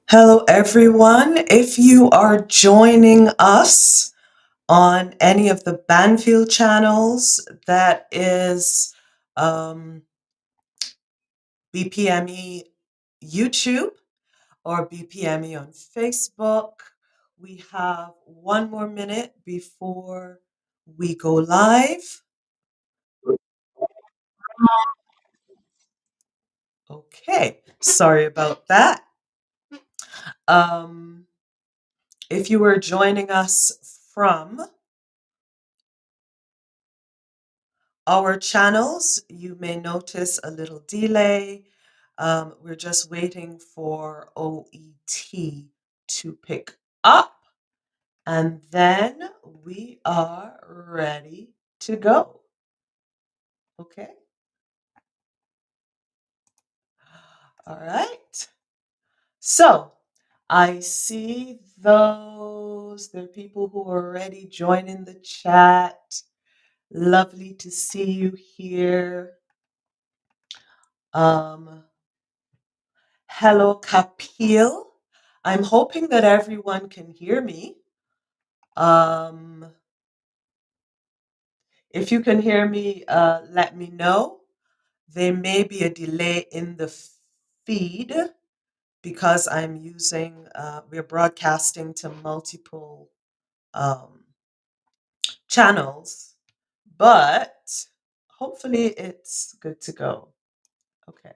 Hello, everyone. If you are joining us on any of the Banfield channels, that is BPME YouTube or BPME on Facebook, we have one more minute before we go live. Okay, sorry about that. Um, if you were joining us from our channels, you may notice a little delay. We're just waiting for OET to pick up, and then we are ready to go. Okay. All right. So I see those. There are people who are already joining the chat. Lovely to see you here. Um, Hello, Kapil. I'm hoping that everyone can hear me. Um, if you can hear me, let me know. There may be a delay in the feed because we're broadcasting to multiple um, channels, but hopefully it's good to go. Okay.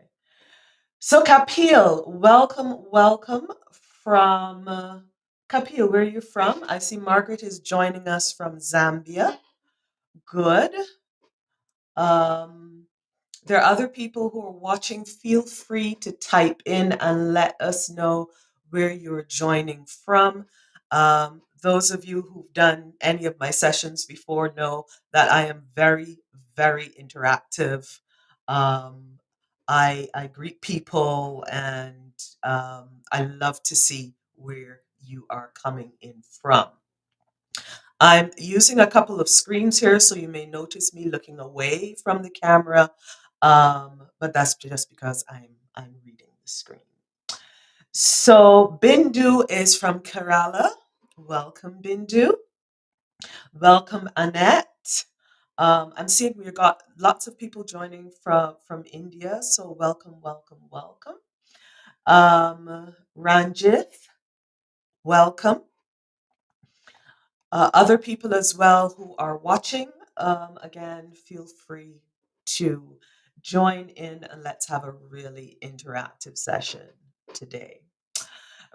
So, Kapil, welcome from Kapil. Where are you from? I see Margaret is joining us from Zambia. Good. Um, there are other people who are watching. Feel free to type in and let us know where you're joining from. Those of you who've done any of my sessions before know that I am very, very interactive. Um, I greet people and I love to see where you are coming in from. I'm using a couple of screens here, so you may notice me looking away from the camera, but that's just because I'm reading the screen. So Bindu is from Kerala. Welcome, Bindu. Welcome, Annette. I'm seeing we've got lots of people joining from India, so welcome. Ranjith, welcome. Other people as well who are watching, again, feel free to join in and let's have a really interactive session today.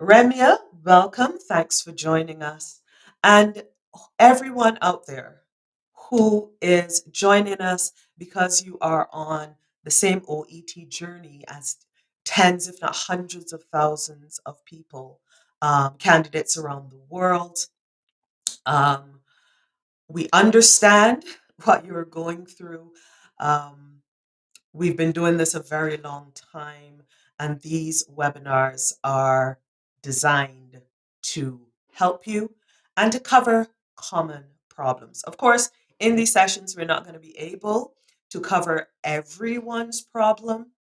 Remia, welcome. Thanks for joining us. And everyone out there who is joining us because you are on the same OET journey as tens, if not hundreds of thousands of people, candidates around the world. Um, we understand what you're going through. Um, we've been doing this a very long time, and these webinars are designed to help you and to cover common problems. Of course, in these sessions, we're not going to be able to cover everyone's problem.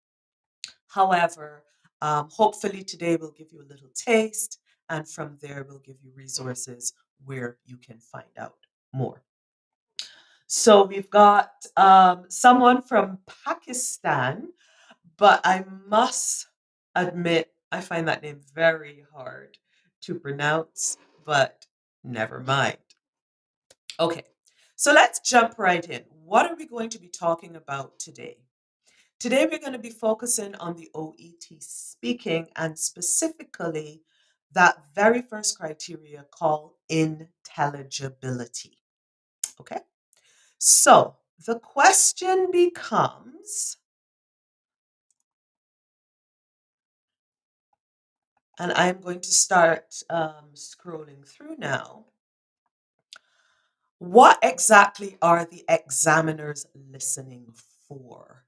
However, hopefully today will give you a little taste, and from there, we'll give you resources where you can find out more. So we've got someone from Pakistan, but I must admit, I find that name very hard to pronounce, but never mind. Okay, so let's jump right in. What are we going to be talking about today? Today, we're going to be focusing on the OET speaking and specifically that very first criteria called intelligibility. Okay. So the question becomes, and I'm going to start scrolling through now. What exactly are the examiners listening for?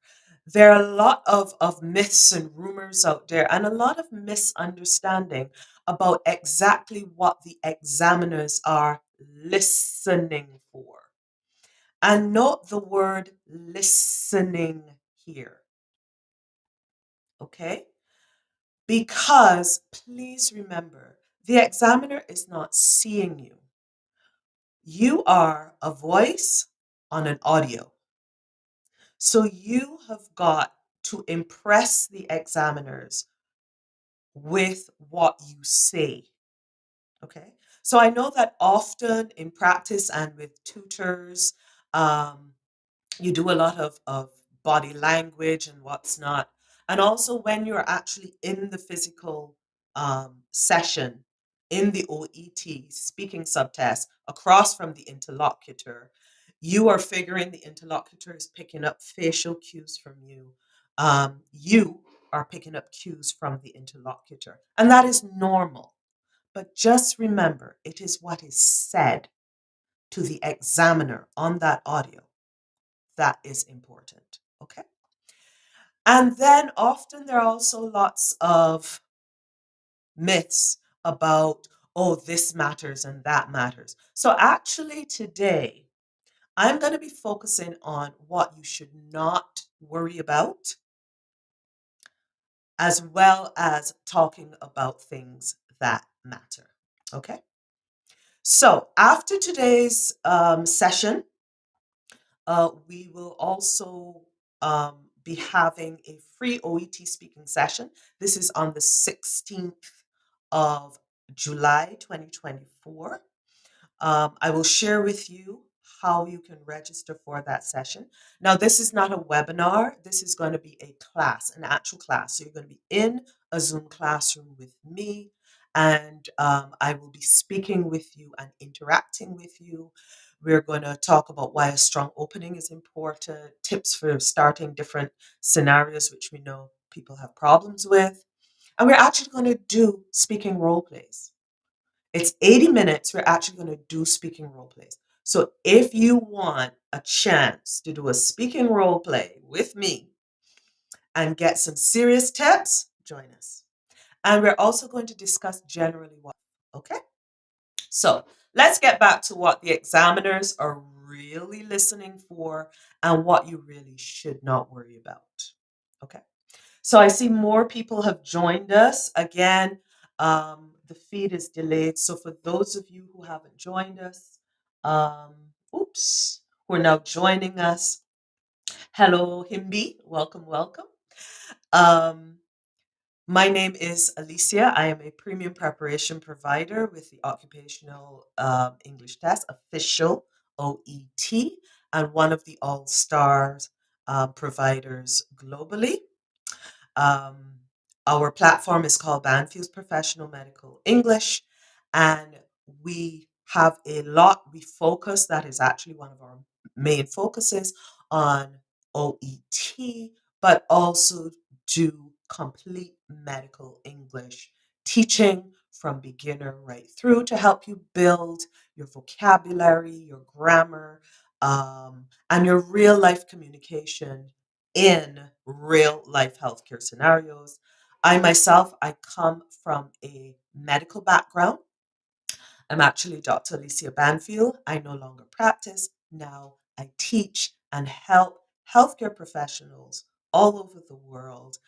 There are a lot of myths and rumors out there, and a lot of misunderstanding about exactly what the examiners are listening for. And note the word listening here. Okay? Because please remember, the examiner is not seeing you. You are a voice on an audio. So you have got to impress the examiners with what you say. Okay. So I know that often in practice and with tutors, um, you do a lot of body language and what's not. And also when you're actually in the physical session in the OET speaking subtest across from the interlocutor, you are figuring the interlocutor is picking up facial cues from you. You are picking up cues from the interlocutor. And that is normal. But just remember, it is what is said to the examiner on that audio that is important. Okay. And then often there are also lots of myths about, oh, this matters and that matters. So actually, today, I'm going to be focusing on what you should not worry about, as well as talking about things that matter. Okay. So after today's session, we will also be having a free OET speaking session. This is on the 16th of July 2024. I will share with you how you can register for that session. Now, this is not a webinar. This is going to be a class, an actual class. So you're going to be in a Zoom classroom with me, and I will be speaking with you and interacting with you. We're going to talk about why a strong opening is important, tips for starting different scenarios, which we know people have problems with. And we're actually going to do speaking role plays. It's 80 minutes. We're actually going to do speaking role plays. So if you want a chance to do a speaking role play with me and get some serious tips, join us. And we're also going to discuss generally what, okay? So let's get back to what the examiners are really listening for and what you really should not worry about. Okay. So I see more people have joined us. Again, the feed is delayed. So for those of you who haven't joined us, um, who are now joining us, hello, Himbi. Welcome, welcome. Um, my name is Alicia. I am a premium preparation provider with the Occupational English Test, official OET, and one of the all stars providers globally. Um, our platform is called Banfield's Professional Medical English, and we have a lot. We focus, that is actually one of our main focuses on OET, but also do complete medical English teaching from beginner right through to help you build your vocabulary, your grammar, and your real life communication in real life healthcare scenarios. I myself, I come from a medical background. I'm actually Dr. Alicia Banfield. I no longer practice. Now I teach and help healthcare professionals all over the world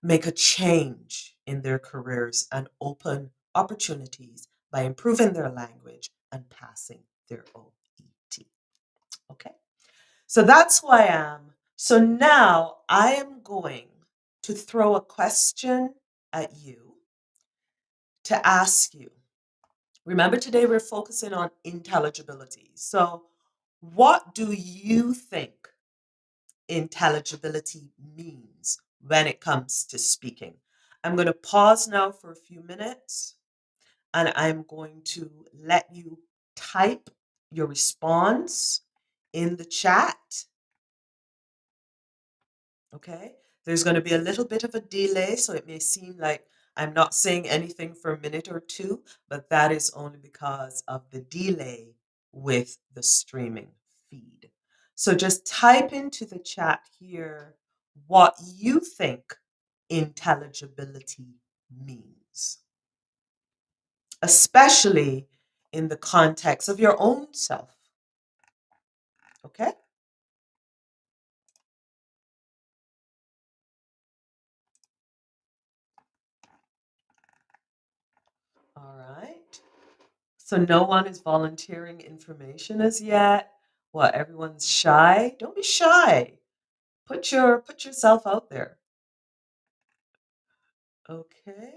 make a change in their careers and open opportunities by improving their language and passing their OET. Okay. So that's who I am. So now I am going to throw a question at you to ask you. Remember, today we're focusing on intelligibility. So, what do you think intelligibility means when it comes to speaking? I'm going to pause now for a few minutes and I'm going to let you type your response in the chat. Okay, there's going to be a little bit of a delay, so it may seem like I'm not saying anything for a minute or two, but that is only because of the delay with the streaming feed. So just type into the chat here what you think intelligibility means, especially in the context of your own self. Okay? All right. So no one is volunteering information as yet. What, everyone's shy? Don't be shy. Put yourself out there. Okay.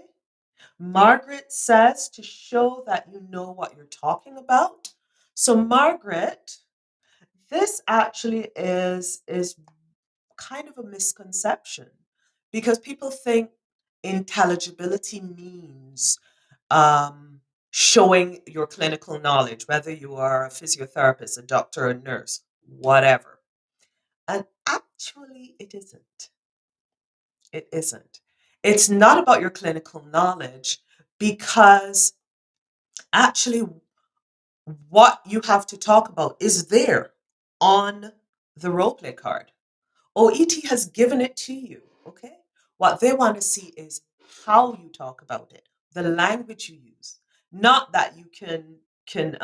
Margaret says to show that you know what you're talking about. So Margaret, this actually is kind of a misconception because people think intelligibility means um, showing your clinical knowledge, whether you are a physiotherapist, a doctor, a nurse, whatever. And actually, it isn't. It isn't. It's not about your clinical knowledge because actually, what you have to talk about is there on the role play card. OET has given it to you, okay? What they want to see is how you talk about it, the language you use, not that you can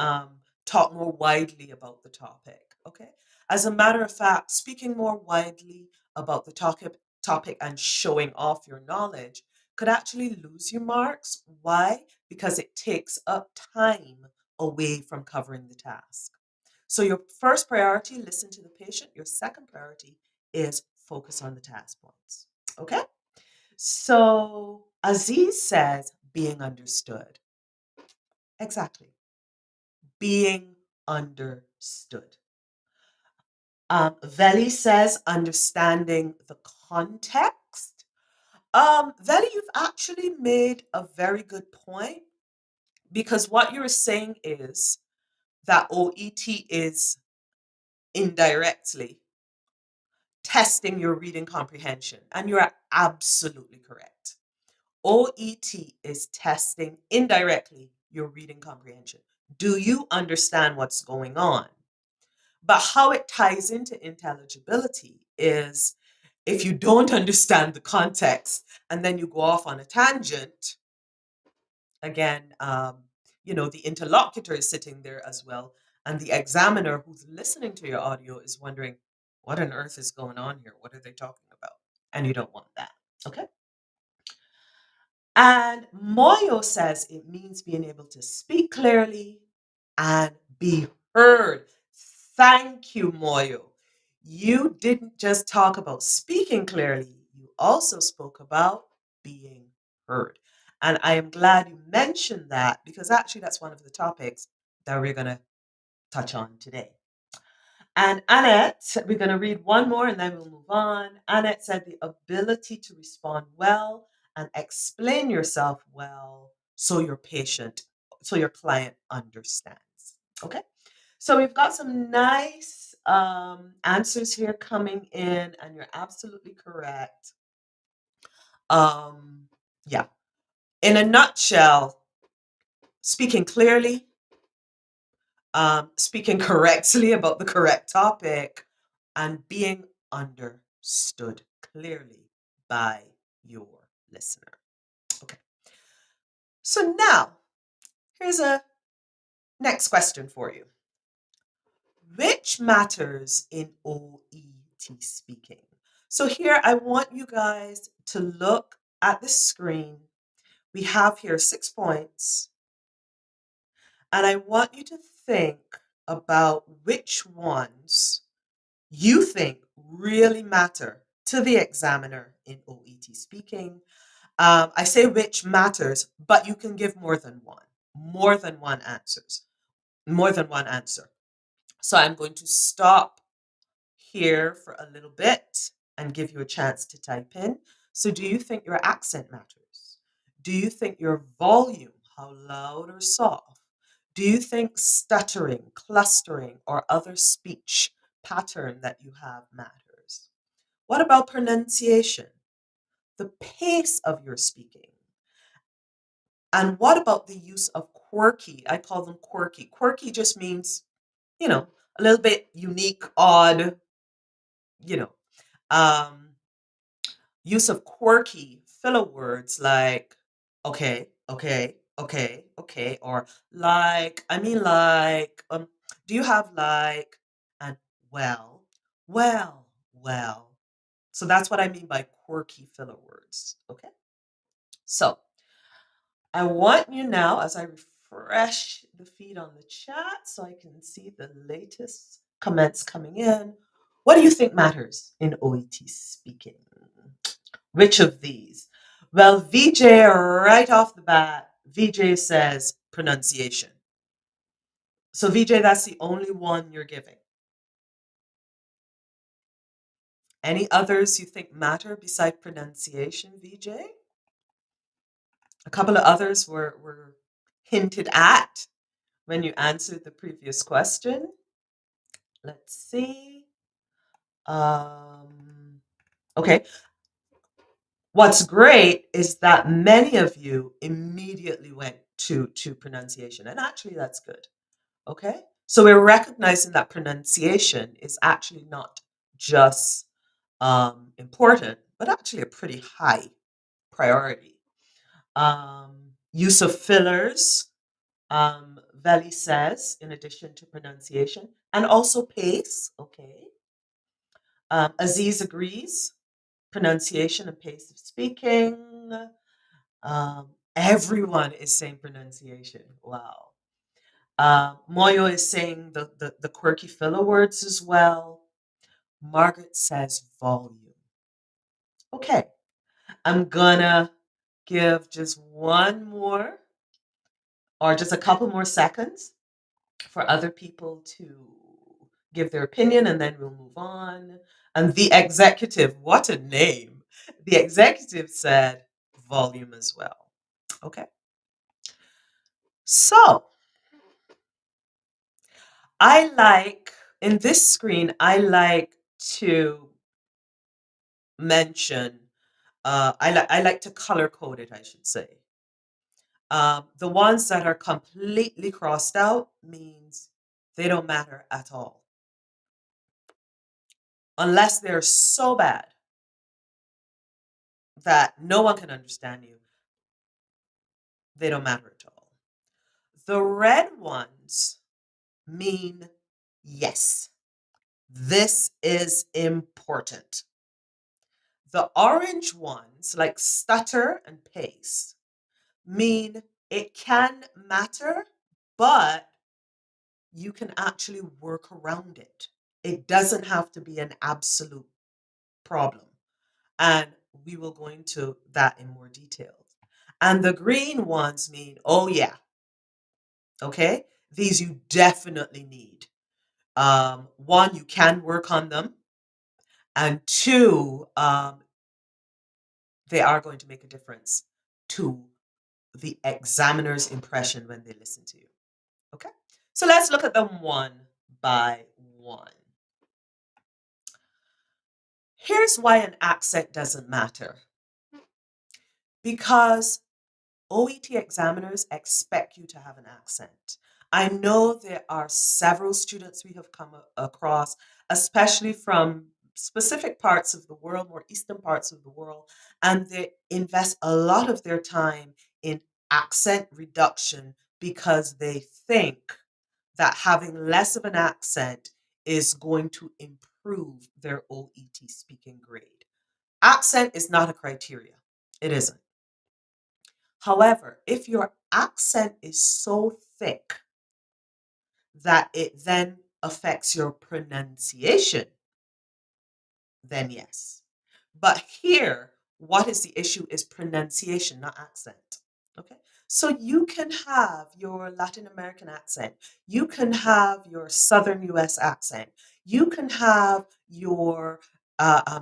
talk more widely about the topic, okay? As a matter of fact, speaking more widely about the topic and showing off your knowledge could actually lose you marks. Why? Because it takes up time away from covering the task. So your first priority, listen to the patient. Your second priority is focus on the task points. Okay? So Aziz says being understood. Exactly. Being understood. Veli says understanding the context. Veli, you've actually made a very good point because what you're saying is that OET is indirectly testing your reading comprehension. And you are absolutely correct. OET is testing indirectly your reading comprehension. Do you understand what's going on? But how it ties into intelligibility is if you don't understand the context and then you go off on a tangent, again, the interlocutor is sitting there as well. And the examiner who's listening to your audio is wondering, what on earth is going on here? What are they talking about? And you don't want that. Okay. And Moyo says it means being able to speak clearly and be heard. Thank you, Moyo. You didn't just talk about speaking clearly, you also spoke about being heard. And I am glad you mentioned that because actually that's one of the topics that we're going to touch on today. And Annette, we're going to read one more and then we'll move on. Annette said the ability to respond well and explain yourself well so your client understands. Okay. So we've got some nice answers here coming in, and you're absolutely correct. Um, yeah. In a nutshell, speaking clearly, speaking correctly about the correct topic, and being understood clearly by your listener. Okay. So now, here's a next question for you. Which matters in OET speaking? So here I want you guys to look at the screen. We have here 6 points, and I want you to think about which ones you think really matter to the examiner in OET speaking. I say which matters, but you can give more than one answers, more than one answer. So I'm going to stop here for a little bit and give you a chance to type in. So do you think your accent matters? Do you think your volume, how loud or soft? Do you think stuttering, clustering, or other speech pattern that you have matters? What about pronunciation? The pace of your speaking? And what about the use of quirky? I call them quirky. Quirky just means, a little bit unique, odd, you know. Um, use of quirky filler words like okay, okay, okay, okay, or like, do you have like, and well, well, well. So that's what I mean by quirky filler words. Okay. So I want you now, as I refresh the feed on the chat so I can see the latest comments coming in. What do you think matters in OET speaking? Which of these? Well, VJ, right off the bat, VJ says pronunciation. So, VJ, that's the only one you're giving. Any others you think matter beside pronunciation, VJ? A couple of others were hinted at when you answered the previous question. Let's see. Okay. What's great is that many of you immediately went to pronunciation, and actually that's good. Okay. So we're recognizing that pronunciation is actually not just important, but actually a pretty high priority. Use of fillers, Veli says, in addition to pronunciation, and also pace. Okay. Aziz agrees, pronunciation and pace of speaking. Everyone is saying pronunciation. Wow. Moyo is saying the quirky filler words as well. Margaret says volume. Okay. I'm gonna give just one more or just a couple more seconds for other people to give their opinion and then we'll move on. And the executive, what a name. The executive said volume as well. Okay. So I like, in this screen, I like to mention, I like to color code it, I should say. The ones that are completely crossed out means they don't matter at all. Unless they're so bad that no one can understand you, they don't matter at all. The red ones mean yes, this is important. The orange ones, like stutter and pace, mean it can matter, but you can actually work around it. It doesn't have to be an absolute problem. And we will go into that in more detail. And the green ones mean, oh, yeah, okay, these you definitely need. One, you can work on them. And two, they are going to make a difference to the examiner's impression when they listen to you. Okay? So let's look at them one by one. Here's why an accent doesn't matter. Because OET examiners expect you to have an accent. I know there are several students we have come across, especially from specific parts of the world, more eastern parts of the world, and they invest a lot of their time in accent reduction because they think that having less of an accent is going to improve their OET speaking grade. Accent is not a criteria. It isn't. However, if your accent is so thick that it then affects your pronunciation, then yes. But here, what is the issue is pronunciation, not accent. Okay. So you can have your Latin American accent, you can have your Southern US accent, you can have your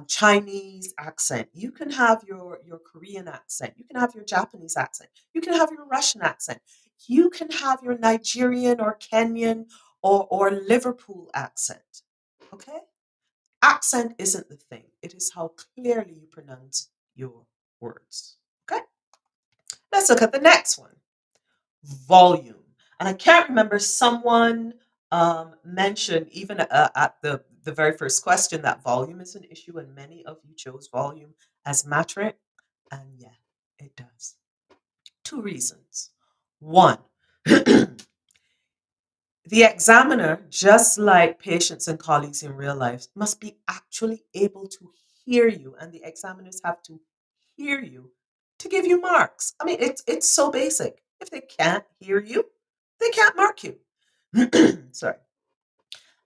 Chinese accent, you can have your Korean accent, you can have your Japanese accent, you can have your Russian accent, you can have your Nigerian or Kenyan or Liverpool accent. Okay? Accent isn't the thing, it is how clearly you pronounce your words. Okay? Let's look at the next one, volume. And I can't remember, someone mentioned even at the very first question that volume is an issue, and many of you chose volume as mattering. And yeah, it does. Two reasons. One, the examiner, just like patients and colleagues in real life, must be actually able to hear you, and the examiners have to hear you to give you marks. I mean, it's so basic. If they can't hear you, they can't mark you. Sorry.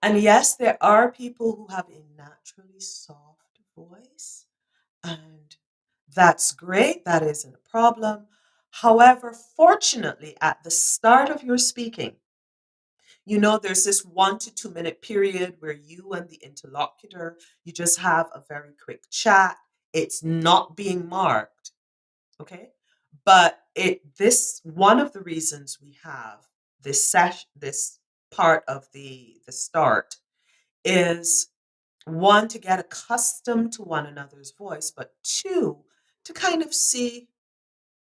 And yes, there are people who have a naturally soft voice, and that's great. That isn't a problem. However, fortunately, at the start of your speaking, there's this 1 to 2 minute period where you and the interlocutor, you just have a very quick chat. It's not being marked, okay? But this one of the reasons we have this part of the start is one, to get accustomed to one another's voice, but two, to kind of see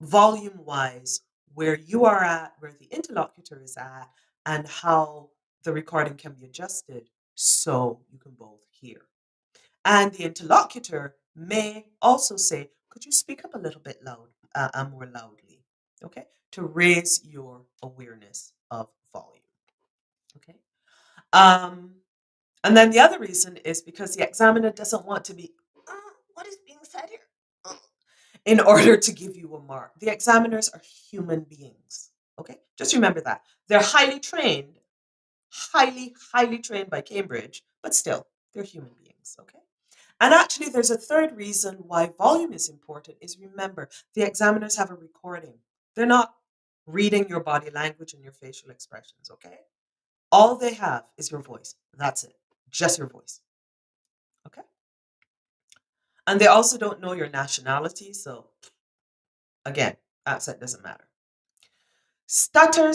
volume wise where you are at, where the interlocutor is at, and how the recording can be adjusted so you can both hear. And the interlocutor may also say, could you speak up a little bit more loudly, okay, to raise your awareness of volume, okay? Um, and then the other reason is because the examiner doesn't want to be, what is being said here? In order to give you a mark. The examiners are human beings, okay? Just remember that. They're highly trained by Cambridge, but still, they're human beings, okay? And actually, there's a third reason why volume is important is, remember, the examiners have a recording. They're not reading your body language and your facial expressions, okay? All they have is your voice. That's it. Just your voice, okay? And they also don't know your nationality, so again, accent doesn't matter. Stuttering,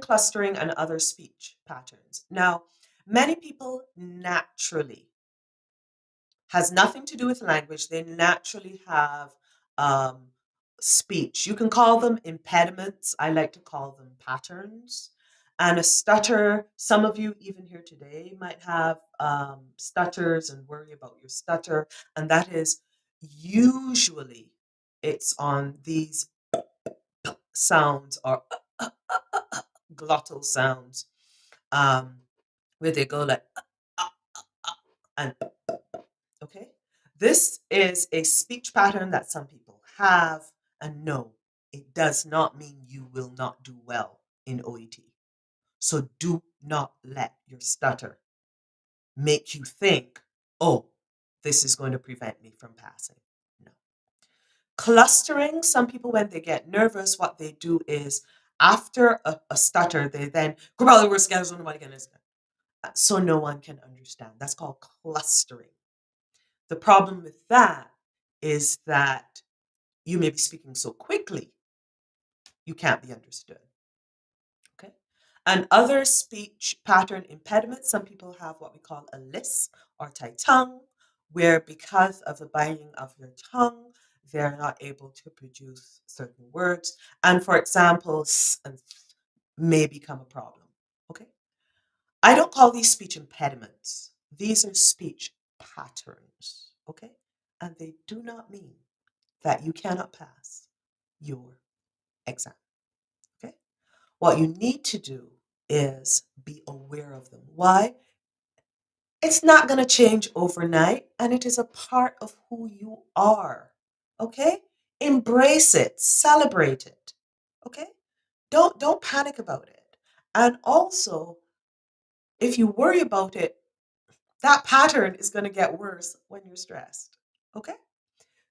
clustering, and other speech patterns. Now, many people naturally, has nothing to do with language. They naturally have um, speech. You can call them impediments. I like to call them patterns. And a stutter, some of you even here today might have stutters and worry about your stutter. And that is usually it's on these sounds or glottal sounds, um, where they go like and okay. This is a speech pattern that some people have, and no, it does not mean you will not do well in OET. So do not let your stutter make you think, oh, this is going to prevent me from passing. No. Clustering, some people, when they get nervous, what they do is after a stutter, they then so no one can understand. That's called clustering. The problem with that is that you may be speaking so quickly, you can't be understood. Okay. And other speech pattern impediments, some people have what we call a lisp or tight tongue, where because of the binding of your tongue, they're not able to produce certain words. And for example, s and th may become a problem. Okay. I don't call these speech impediments. These are speech patterns. Okay. And they do not mean that you cannot pass your exam. Okay. What you need to do is be aware of them. Why? It's not going to change overnight, and it is a part of who you are. Okay? Embrace it, celebrate it. Okay? Don't panic about it. And also, if you worry about it, that pattern is going to get worse when you're stressed. Okay?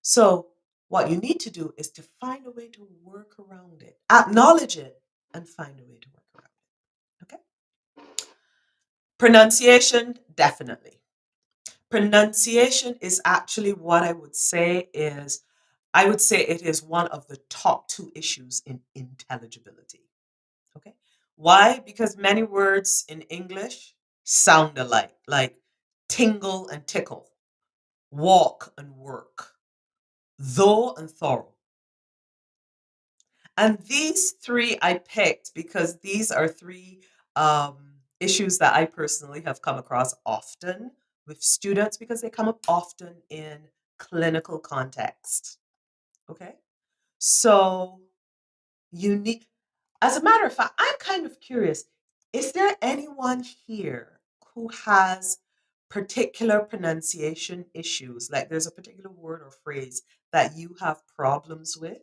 So, what you need to do is to find a way to work around it, acknowledge it, and find a way to work around it. Okay? Pronunciation, definitely. Pronunciation is actually what I would say it is one of the top two issues in intelligibility. Okay? Why? Because many words in English sound alike, like tingle and tickle, walk and work, though and thorough. And these three I picked because these are three issues that I personally have come across often with students because they come up often in clinical context. Okay. So you need, as a matter of fact, I'm kind of curious. Is there anyone here who has particular pronunciation issues, like there's a particular word or phrase that you have problems with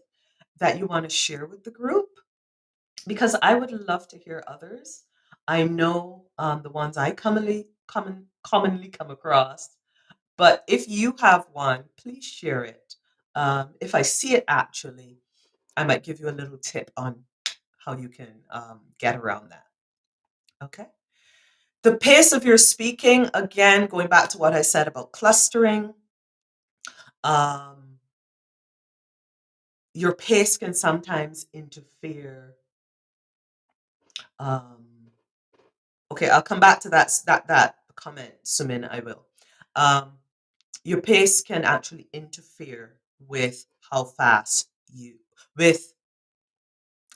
that you want to share with the group, because I would love to hear others. I know the ones I commonly come across, but if you have one, please share it. If I see it actually, I might give you a little tip on how you can get around that. Okay. The pace of your speaking, again, going back to what I said about clustering, um, your pace can sometimes interfere. Um, okay, I'll come back to that comment, Sumin. I will. Um, your pace can actually interfere with how fast you with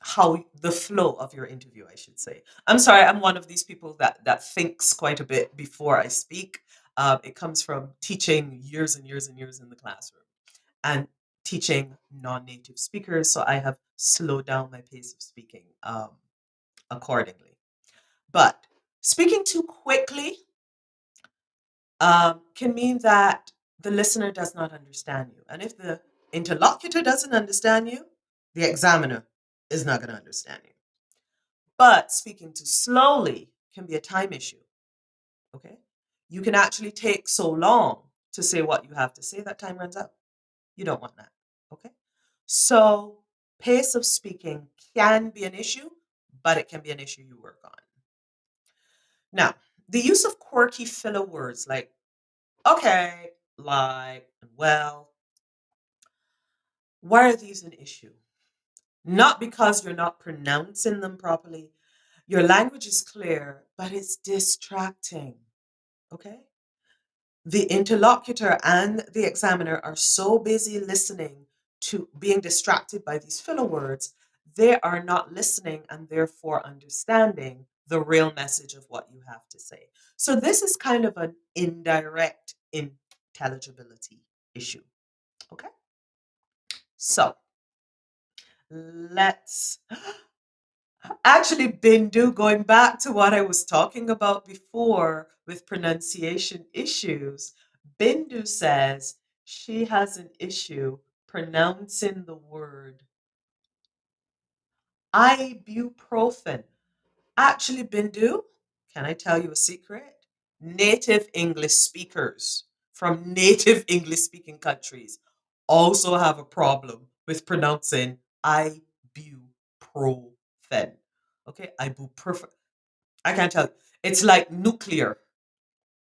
how the flow of your interview, I should say. I'm sorry, I'm one of these people that thinks quite a bit before I speak. It comes from teaching years and years and years in the classroom and teaching non-native speakers, so I have slowed down my pace of speaking accordingly. But speaking too quickly can mean that the listener does not understand you. And if the interlocutor doesn't understand you, the examiner is not going to understand you. But speaking too slowly can be a time issue. Okay. You can actually take so long to say what you have to say that time runs out. You don't want that. Okay. So, pace of speaking can be an issue, but it can be an issue you work on. Now, the use of quirky filler words like okay, like, and well, why are these an issue? Not because you're not pronouncing them properly. Your language is clear, but it's distracting. Okay? The interlocutor and the examiner are so busy listening to being distracted by these filler words, they are not listening and therefore understanding the real message of what you have to say. So, this is kind of an indirect intelligibility issue. Okay? So, let's actually, Bindu, going back to what I was talking about before with pronunciation issues, Bindu says she has an issue pronouncing the word ibuprofen. Actually, Bindu, can I tell you a secret? Native English speakers from native English speaking countries also have a problem with pronouncing ibuprofen. Okay, ibuprofen. I can't tell you. It's like nuclear.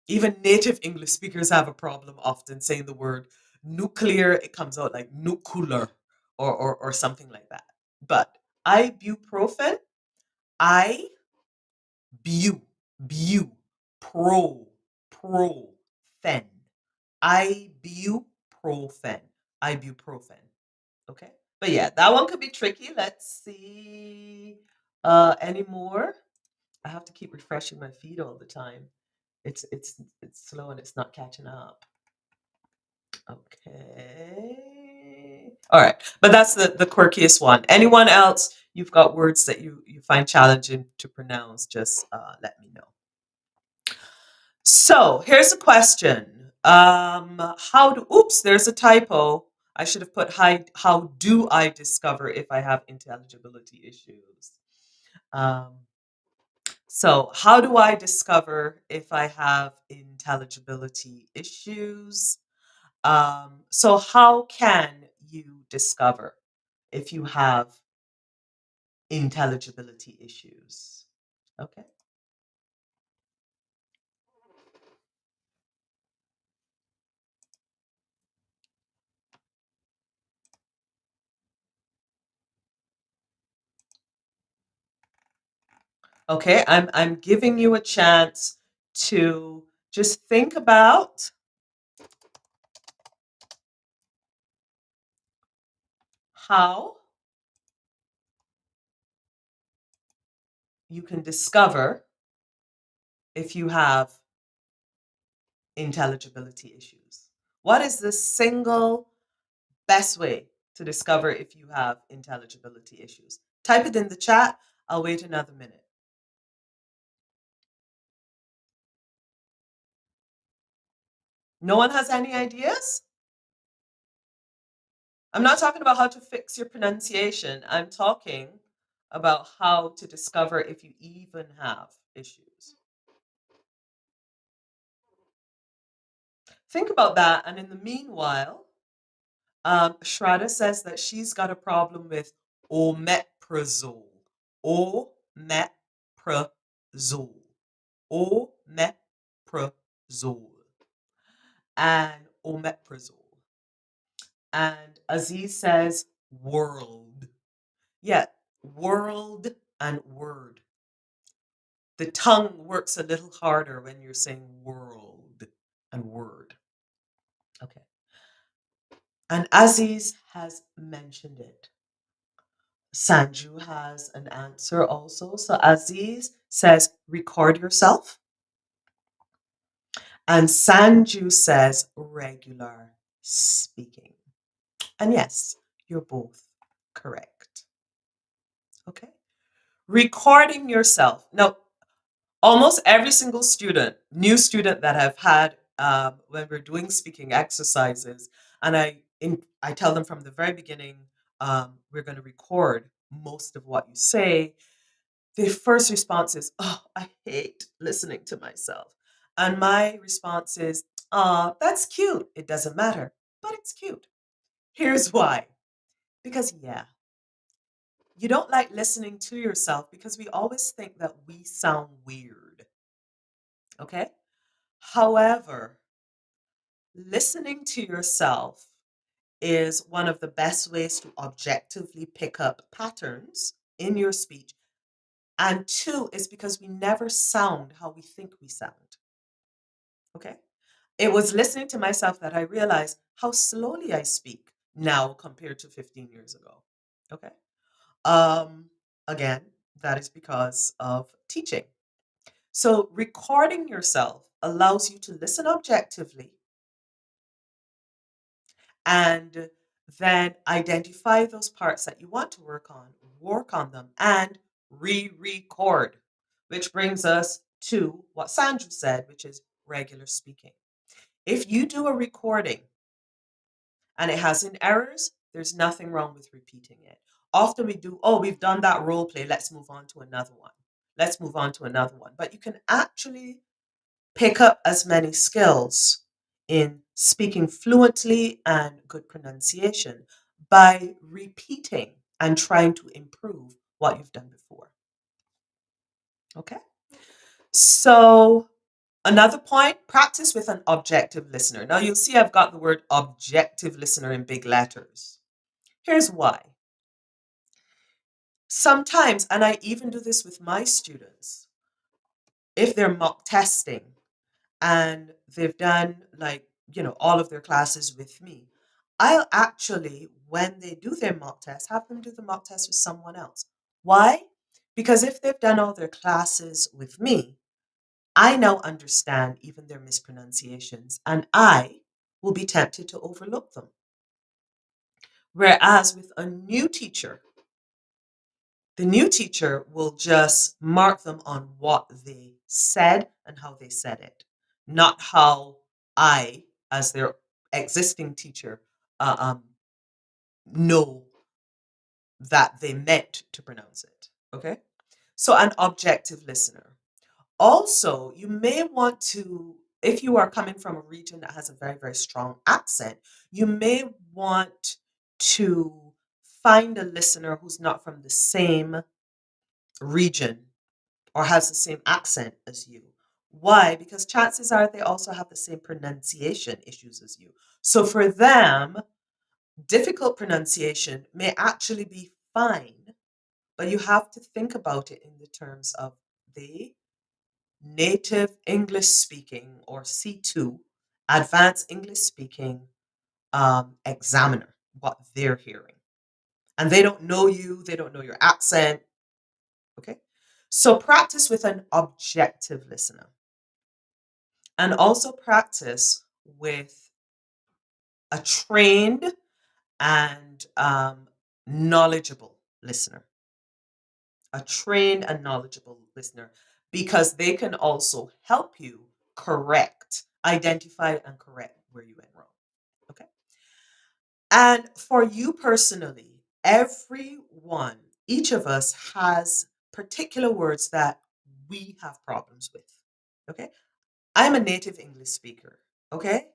Even native English speakers have a problem often saying the word nuclear. It comes out like nuclear or something like that. But ibuprofen, I bu, bu, fen. Ibuprofen. Ibuprofen. Okay. But yeah, that one could be tricky. Let's see. Any more? I have to keep refreshing my feed all the time. It's slow and it's not catching up. Okay. All right. But that's the quirkiest one. Anyone else you've got words that you find challenging to pronounce, just let me know. So here's a question. Oops, there's a typo. I should have put how do I discover if I have intelligibility issues? Um, so how do I discover if I have intelligibility issues? So how can you discover if you have intelligibility issues? Okay. Okay, I'm giving you a chance to just think about how you can discover if you have intelligibility issues. What is the single best way to discover if you have intelligibility issues? Type it in the chat. I'll wait another minute. No one has any ideas? I'm not talking about how to fix your pronunciation. I'm talking about how to discover if you even have issues. Think about that. And in the meanwhile, Shraddha says that she's got a problem with omeprazole. Omeprazole. Omeprazole. And omeprazole. And Aziz says world. Yeah, world and word. The tongue works a little harder when you're saying world and word. Okay. And Aziz has mentioned it. Sanju has an answer also. So Aziz says, record yourself. And Sanju says, regular speaking. And yes, you're both correct. Okay. Recording yourself. Now, almost every single student, new student that I've had when we're doing speaking exercises, and I tell them from the very beginning, we're going to record most of what you say. The first response is, "Oh, I hate listening to myself," and my response is, "Oh, that's cute. It doesn't matter, but it's cute." Here's why: because yeah, you don't like listening to yourself because we always think that we sound weird. Okay. However, listening to yourself is one of the best ways to objectively pick up patterns in your speech. And two is because we never sound how we think we sound. Okay. It was listening to myself that I realized how slowly I speak now compared to 15 years ago. Okay. Um, Again, that is because of teaching. So recording yourself allows you to listen objectively and then identify those parts that you want to work on them, and re-record, which brings us to what Sandra said, which is regular speaking. If you do a recording and it has any errors, there's nothing wrong with repeating it. Often we do, oh, we've done that role play, let's move on to another one. Let's move on to another one. But you can actually pick up as many skills in speaking fluently and good pronunciation by repeating and trying to improve what you've done before. Okay? So, another point, practice with an objective listener. Now, you'll see I've got the word objective listener in big letters. Here's why. Sometimes, and I even do this with my students, if they're mock testing, and they've done all of their classes with me, I'll actually, when they do their mock test, have them do the mock test with someone else. Why? Because if they've done all their classes with me, I now understand even their mispronunciations, and I will be tempted to overlook them. Whereas with a new teacher, the new teacher will just mark them on what they said and how they said it, not how I, as their existing teacher, uh, um, know that they meant to pronounce it. Okay? So, an objective listener. Also, you may want to, if you are coming from a region that has a very, very strong accent, you may want to find a listener who's not from the same region or has the same accent as you. Why? Because chances are they also have the same pronunciation issues as you. So for them, difficult pronunciation may actually be fine, but you have to think about it in the terms of the native English speaking or C2, advanced English speaking examiner, what they're hearing. And they don't know you, they don't know your accent. Okay. So practice with an objective listener. And also practice with a trained and knowledgeable listener. A trained and knowledgeable listener, because they can also help you identify and correct where you went wrong. Okay. And for you personally, everyone, each of us has particular words that we have problems with. Okay. I'm a native English speaker. Okay.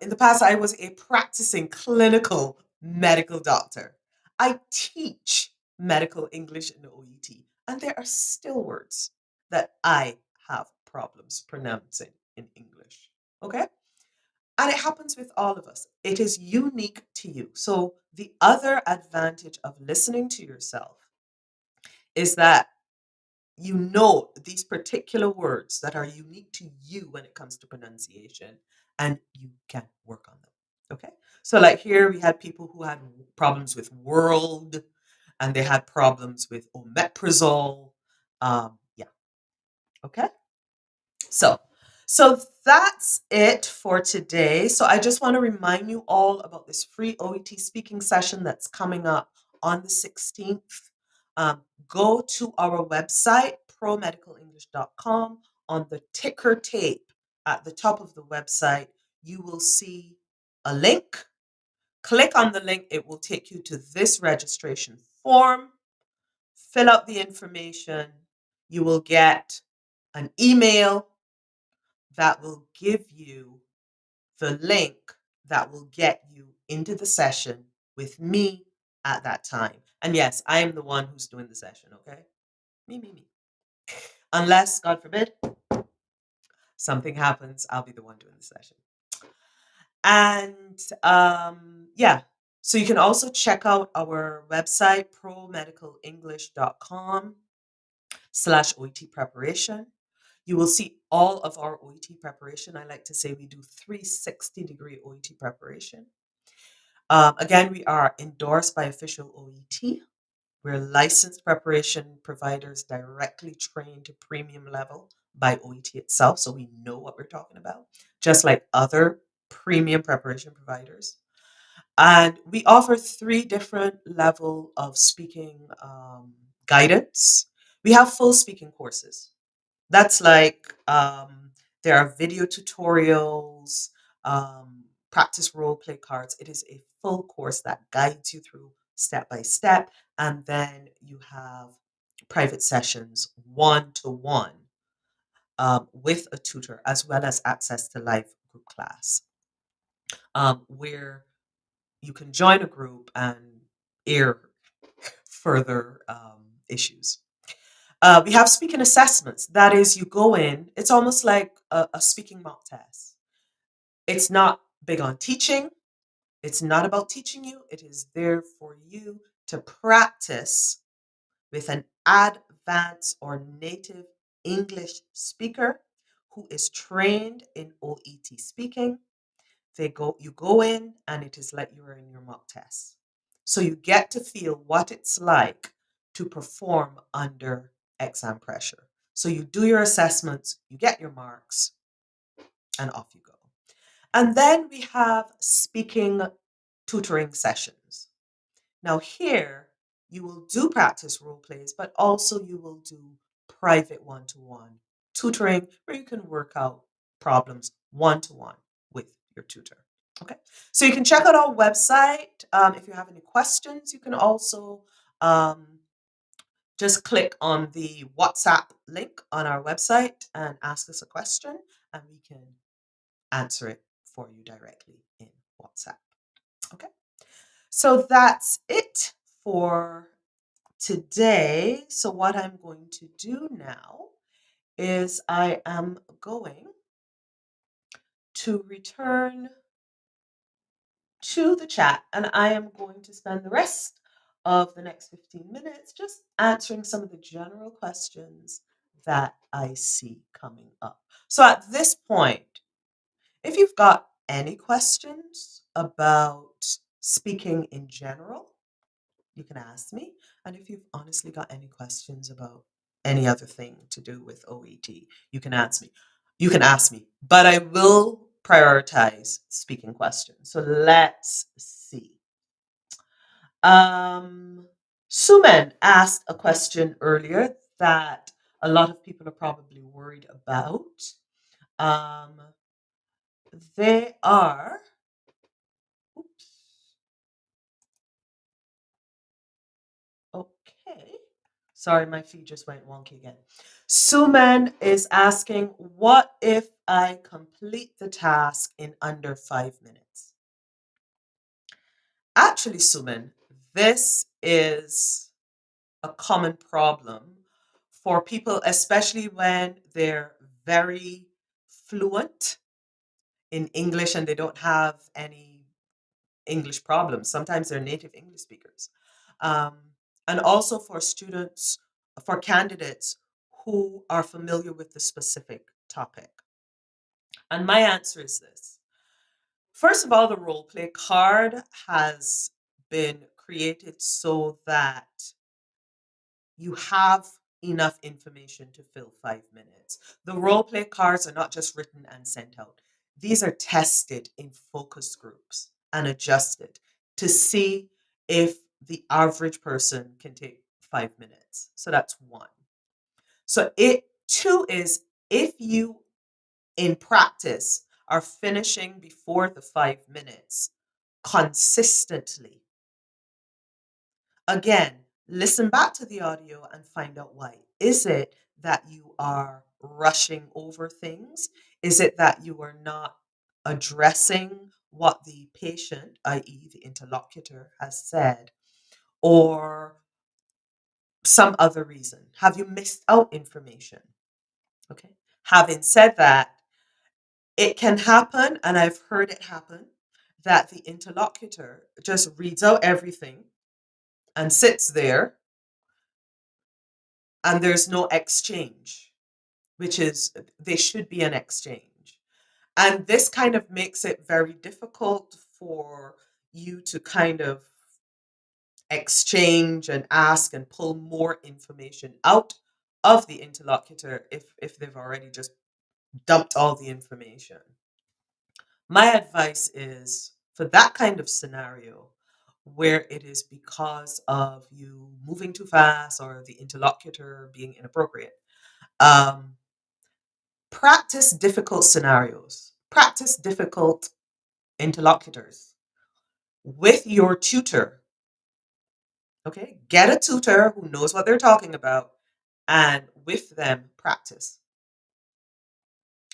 In the past, I was a practicing clinical medical doctor. I teach medical English in the OET, and there are still words that I have problems pronouncing in English. Okay? And it happens with all of us. It is unique to you. So, the other advantage of listening to yourself is that you know these particular words that are unique to you when it comes to pronunciation, and you can work on them. Okay. So, like here, we had people who had problems with world and they had problems with omeprazole. Yeah. Okay. So, so that's it for today. So I just want to remind you all about this free OET speaking session that's coming up on the 16th. Go to our website, promedicalenglish.com. On the ticker tape at the top of the website, you will see a link. Click on the link. It will take you to this registration form. Fill out the information. You will get an email that will give you the link that will get you into the session with me at that time. And yes, I am the one who's doing the session, okay? Me. Unless, God forbid, something happens, I'll be the one doing the session. And yeah, so you can also check out our website, promedicalenglish.com/OET preparation. You will see all of our OET preparation. I like to say we do 360-degree OET preparation. Again, we are endorsed by official OET. We're licensed preparation providers directly trained to premium level by OET itself, so we know what we're talking about, just like other premium preparation providers. And we offer 3 different level of speaking guidance. We have full speaking courses. That's like there are video tutorials, practice role play cards. It is a full course that guides you through step by step. And then you have private sessions one to one with a tutor, as well as access to live group class, where you can join a group and air further issues. We have speaking assessments. That is, you go in, it's almost like a speaking mock test. It's not big on teaching. It's not about teaching you. It is there for you to practice with an advanced or native English speaker who is trained in OET speaking. You go in and it is like you're in your mock test. So you get to feel what it's like to perform under exam pressure. So you do your assessments, you get your marks, and off you go. And then we have speaking tutoring sessions. Now here you will do practice role plays, but also you will do private one-to-one tutoring where you can work out problems one-to-one with your tutor. Okay, so you can check out our website. If you have any questions, you can also just click on the WhatsApp link on our website and ask us a question, and we can answer it for you directly in WhatsApp. Okay, so that's it for today. So, what I'm going to do now is I am going to return to the chat, and I am going to spend the rest of the next 15 minutes just answering some of the general questions that I see coming up. So at this point, if you've got any questions about speaking in general, you can ask me. And if you've honestly got any questions about any other thing to do with OET, you can ask me. You can ask me, but I will prioritize speaking questions. So let's see. Suman asked a question earlier that a lot of people are probably worried about. Um, They are, oops, okay. Sorry, my feed just went wonky again. Suman is asking, what if I complete the task in under 5 minutes? Actually, Suman, this is a common problem for people, especially when they're very fluent in English and they don't have any English problems. Sometimes they're native English speakers. Um, and also for students, for candidates who are familiar with the specific topic. And my answer is this. First of all, the role play card has been created so that you have enough information to fill 5 minutes. The role play cards are not just written and sent out. These are tested in focus groups and adjusted to see if the average person can take 5 minutes. So that's one. So it two is if you in practice are finishing before the 5 minutes consistently. Again, listen back to the audio and find out why. Is it that you are rushing over things? Is it that you are not addressing what the patient, i.e., the interlocutor, has said, or some other reason? Have you missed out information? Okay. Having said that, it can happen, and I've heard it happen, that the interlocutor just reads out everything and sits there and there's no exchange, which is there should be an exchange. And this kind of makes it very difficult for you to kind of exchange and ask and pull more information out of the interlocutor if they've already just dumped all the information. My advice is for that kind of scenario where it is because of you moving too fast or the interlocutor being inappropriate, um, practice difficult scenarios, practice difficult interlocutors with your tutor. Okay, get a tutor who knows what they're talking about and with them practice.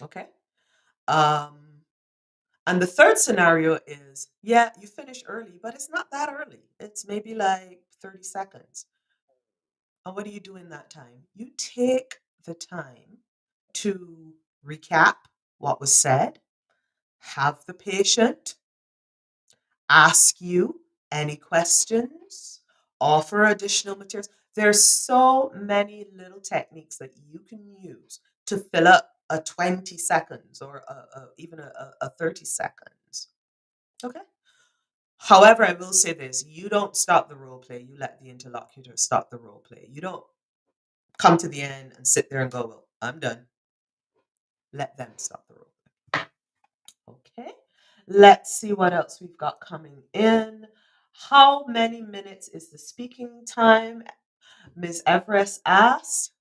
Okay. Um, and the third scenario is yeah, you finish early, but it's not that early. It's maybe like 30 seconds. And what do you do in that time? You take the time to recap what was said, have the patient ask you any questions, offer additional materials. There's so many little techniques that you can use to fill up a 20 seconds or even a 30 seconds. Okay. However, I will say this, you don't stop the role play, you let the interlocutor stop the role play. You don't come to the end and sit there and go, well, I'm done. Let them stop the role play. Okay. Let's see what else we've got coming in. How many minutes is the speaking time? Ms. Everest asked.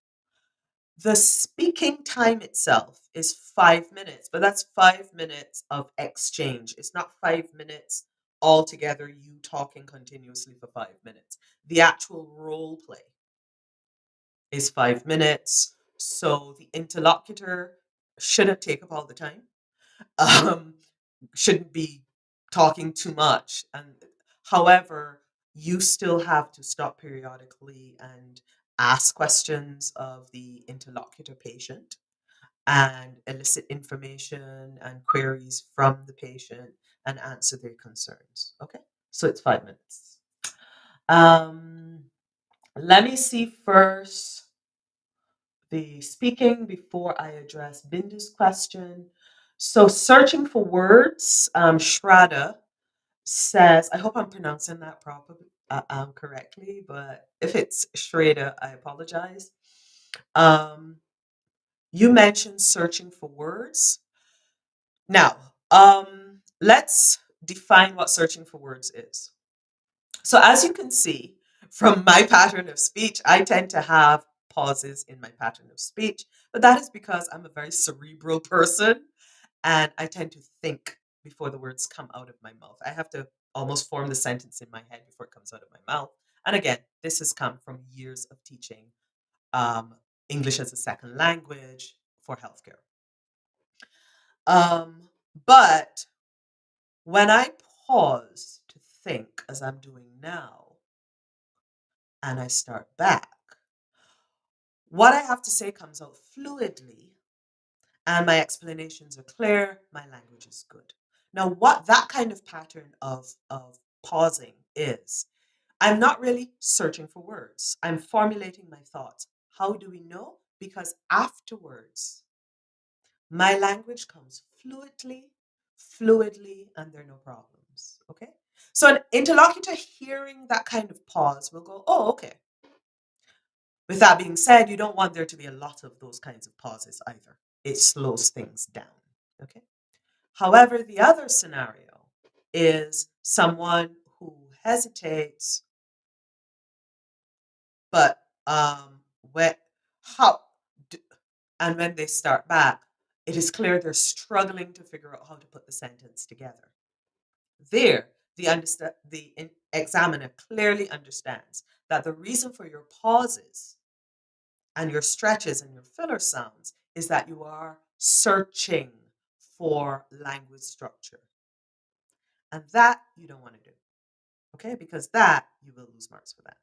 The speaking time itself is 5 minutes, but that's 5 minutes of exchange. It's not 5 minutes altogether, you talking continuously for 5 minutes. The actual role play is 5 minutes. So the interlocutor shouldn't take up all the time. Um, shouldn't be talking too much. And however, you still have to stop periodically and ask questions of the interlocutor patient and elicit information and queries from the patient and answer their concerns. Okay, so it's 5 minutes. Um, let me see first the speaking before I address Bindu's question. So, searching for words, Shraddha says, I hope I'm pronouncing that properly, correctly, but if it's Shraddha, I apologize. Um, you mentioned searching for words. Now, let's define what searching for words is. So, as you can see from my pattern of speech, I tend to have pauses in my pattern of speech, but that is because I'm a very cerebral person and I tend to think before the words come out of my mouth. I have to almost form the sentence in my head before it comes out of my mouth. And again, this has come from years of teaching um, English as a second language for healthcare. Um, but when I pause to think, as I'm doing now, and I start back, what I have to say comes out fluidly, and my explanations are clear, my language is good. Now, what that kind of pattern of pausing is, I'm not really searching for words. I'm formulating my thoughts. How do we know? Because afterwards, my language comes fluidly, and there are no problems. Okay? So an interlocutor hearing that kind of pause will go, oh, okay. With that being said, you don't want there to be a lot of those kinds of pauses either. It slows things down. Okay? However, the other scenario is someone who hesitates, but when how d- and when they start back, it is clear they're struggling to figure out how to put the sentence together. There, the examiner clearly understands that the reason for your pauses and your stretches and your filler sounds is that you are searching for language structure. And that you don't want to do, okay? Because that you will lose marks for that.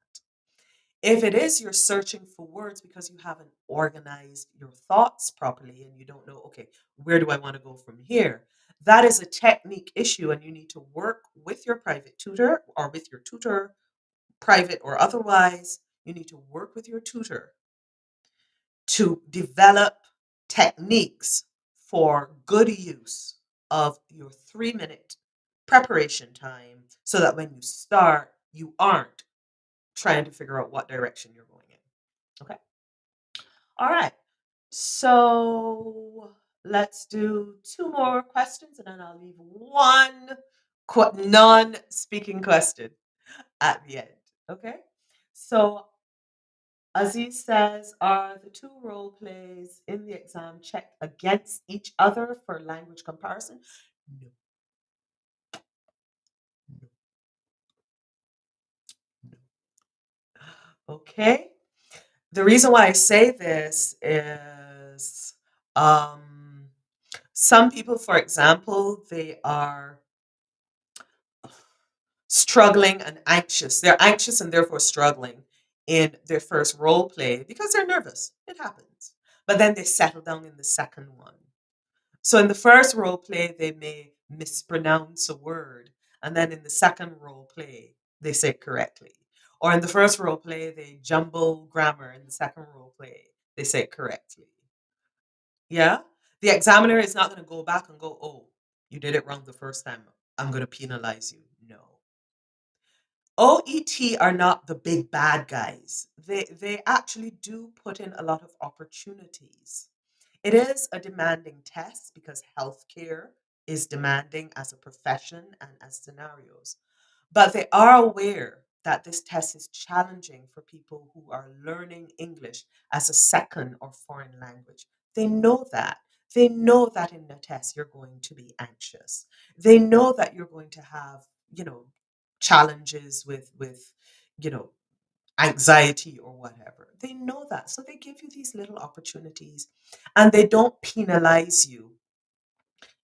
If it is you're searching for words because you haven't organized your thoughts properly and you don't know, okay, where do I want to go from here? That is a technique issue, and you need to work with your private tutor or with your tutor, private or otherwise. You need to work with your tutor to develop techniques for good use of your 3 minute preparation time so that when you start, you aren't trying to figure out what direction you're going in. Okay. All right. So let's do two more questions and then I'll leave one non speaking question at the end. Okay. So Aziz says, are the two role plays in the exam checked against each other for language comparison? No, no, no. Okay. The reason why I say this is some people, for example, they are struggling and anxious. They're anxious and therefore struggling in their first role play because they're nervous. It happens. But then they settle down in the second one. So in the first role play, they may mispronounce a word, and then in the second role play, they say it correctly. Or in the first role play, they jumble grammar. In the second role play, they say it correctly. Yeah? The examiner is not going to go back and go, oh, you did it wrong the first time. I'm going to penalize you. No. OET are not the big bad guys. They actually do put in a lot of opportunities. It is a demanding test because healthcare is demanding as a profession and as scenarios. But they are aware that this test is challenging for people who are learning English as a second or foreign language. They know that. They know that in the test you're going to be anxious. They know that you're going to have, challenges with, you know, anxiety or whatever. They know that. So they give you these little opportunities and they don't penalize you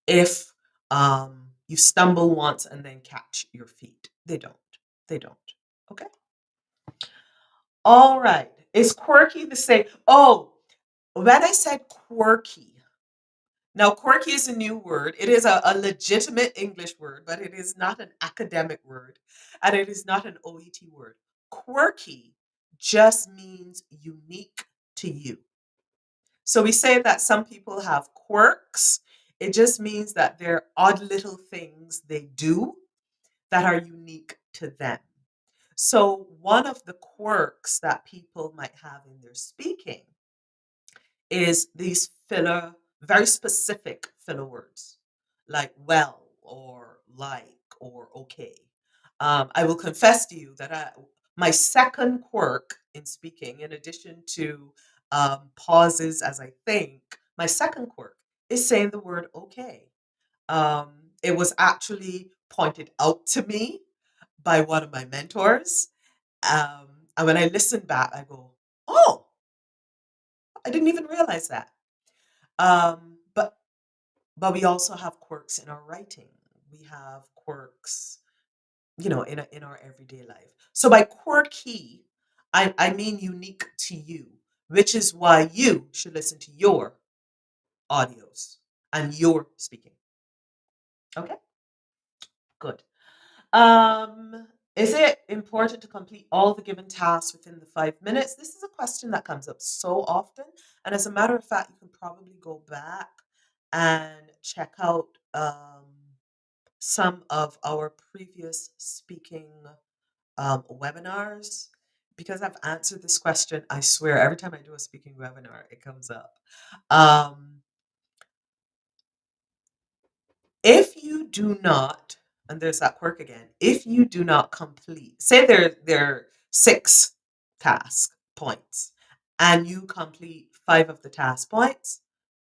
if you stumble once and then catch your feet. They don't. They don't. Okay. All right. Is quirky the same? Oh, when I said quirky, now quirky is a new word. It is a legitimate English word, but it is not an academic word and it is not an OET word. Quirky just means unique to you. So we say that some people have quirks. It just means that they're odd little things they do that are unique to them. So one of the quirks that people might have in their speaking is these filler, very specific filler words like well or like or okay. I will confess to you that my second quirk in speaking, in addition to pauses as I think, my second quirk is saying the word okay. It was actually pointed out to me by one of my mentors. And when I listen back, I go, oh, I didn't even realize that. But we also have quirks in our writing. We have quirks, in our everyday life. So by quirky, I mean unique to you, which is why you should listen to your audios and your speaking. Okay, good. Is it important to complete all the given tasks within the 5 minutes? This is a question that comes up so often. And as a matter of fact, you can probably go back and check out some of our previous speaking webinars because I've answered this question. I swear, every time I do a speaking webinar, it comes up. Um, if you do not, and there's that quirk again, if you do not complete, say there are 6 task points, and you complete 5 of the task points,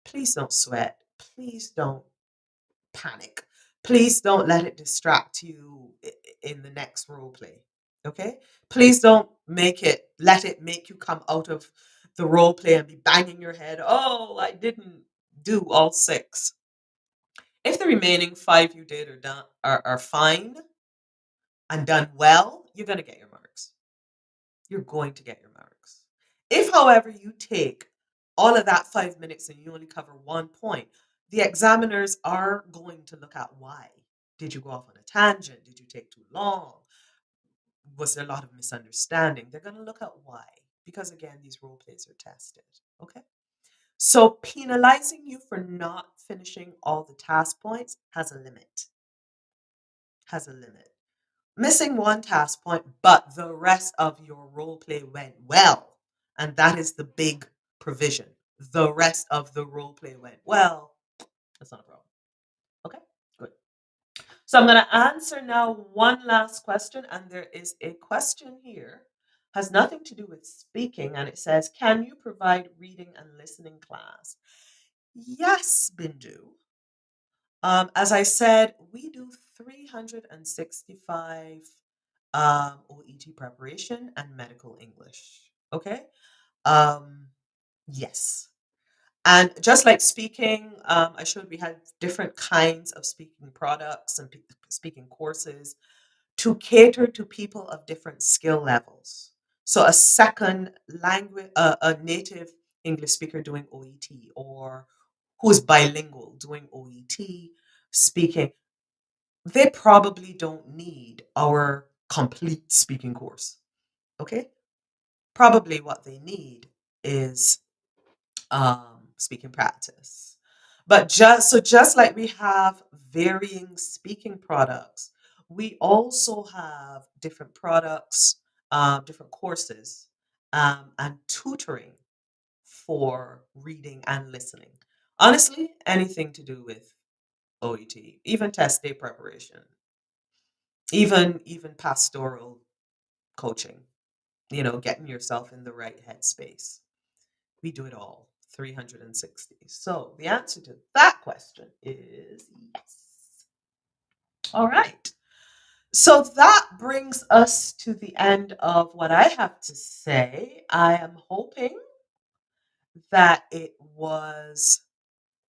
please don't sweat. Please don't panic. Please don't let it distract you in the next role play. Okay? Please don't let it make you come out of the role play and be banging your head. Oh, I didn't do all 6. If the remaining 5 you did are fine and done well, you're going to get your marks. You're going to get your marks. If, however, you take all of that 5 minutes and you only cover 1 point, the examiners are going to look at why. Did you go off on a tangent? Did you take too long? Was there a lot of misunderstanding? They're going to look at why. Because again, these role plays are tested. Okay? So penalizing you for not finishing all the task points has a limit. Has a limit. Missing 1 task point, but the rest of your role play went well. And that is the big provision. The rest of the role play went well. That's not a problem. Okay, good. So I'm going to answer now one last question. And there is a question here, has nothing to do with speaking. And it says, can you provide reading and listening class? Yes, Bindu. As I said, we do 365 OET preparation and medical English. Okay. Um, yes. And just like speaking, I showed we had different kinds of speaking products and speaking courses to cater to people of different skill levels. So a second language, a native English speaker doing OET, or who's bilingual doing OET, speaking, they probably don't need our complete speaking course. Okay? Probably what they need is speaking practice. But just like we have varying speaking products, we also have different products, different courses, and tutoring for reading and listening. Honestly, anything to do with OET, even test day preparation, even pastoral coaching, getting yourself in the right headspace. We do it all 360. So the answer to that question is yes. All right. So that brings us to the end of what I have to say. I am hoping that it was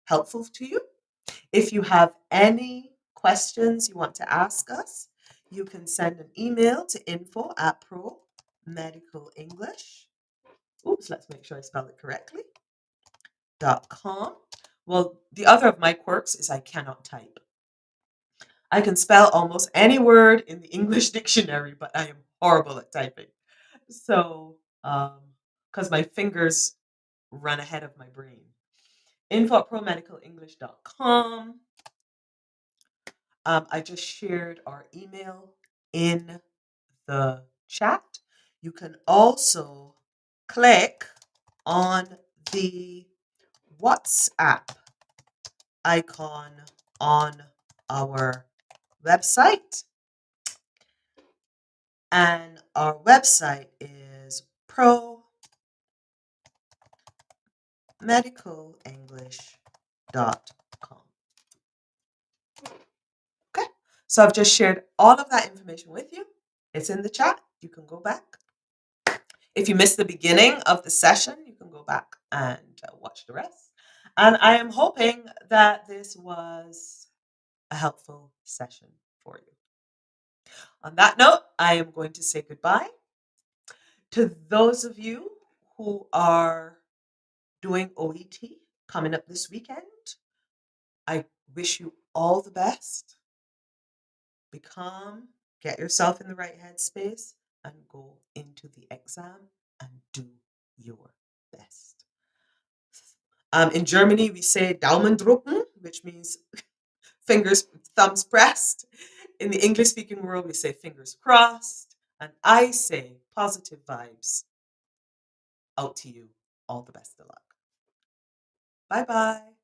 helpful to you. If you have any questions you want to ask us, you can send an email to info@promedicalenglish. Oops, let's make sure I spell it correctly. .com. Well, the other of my quirks is I cannot type. I can spell almost any word in the English dictionary, but I am horrible at typing. So, because my fingers run ahead of my brain. info@promedicalenglish.com. I just shared our email in the chat. You can also click on the WhatsApp icon on our website. And our website is promedicalenglish.com. Okay, so I've just shared all of that information with you. It's in the chat. You can go back. If you missed the beginning of the session, you can go back and watch the rest. And I am hoping that this was a helpful session for you. On that note, I am going to say goodbye. To those of you who are doing OET coming up this weekend, I wish you all the best. Be calm, get yourself in the right headspace, and go into the exam and do your best. In Germany, we say Daumen drücken, which means thumbs pressed. In the English speaking world, we say fingers crossed. And I say positive vibes out to you. All the best of luck. Bye bye.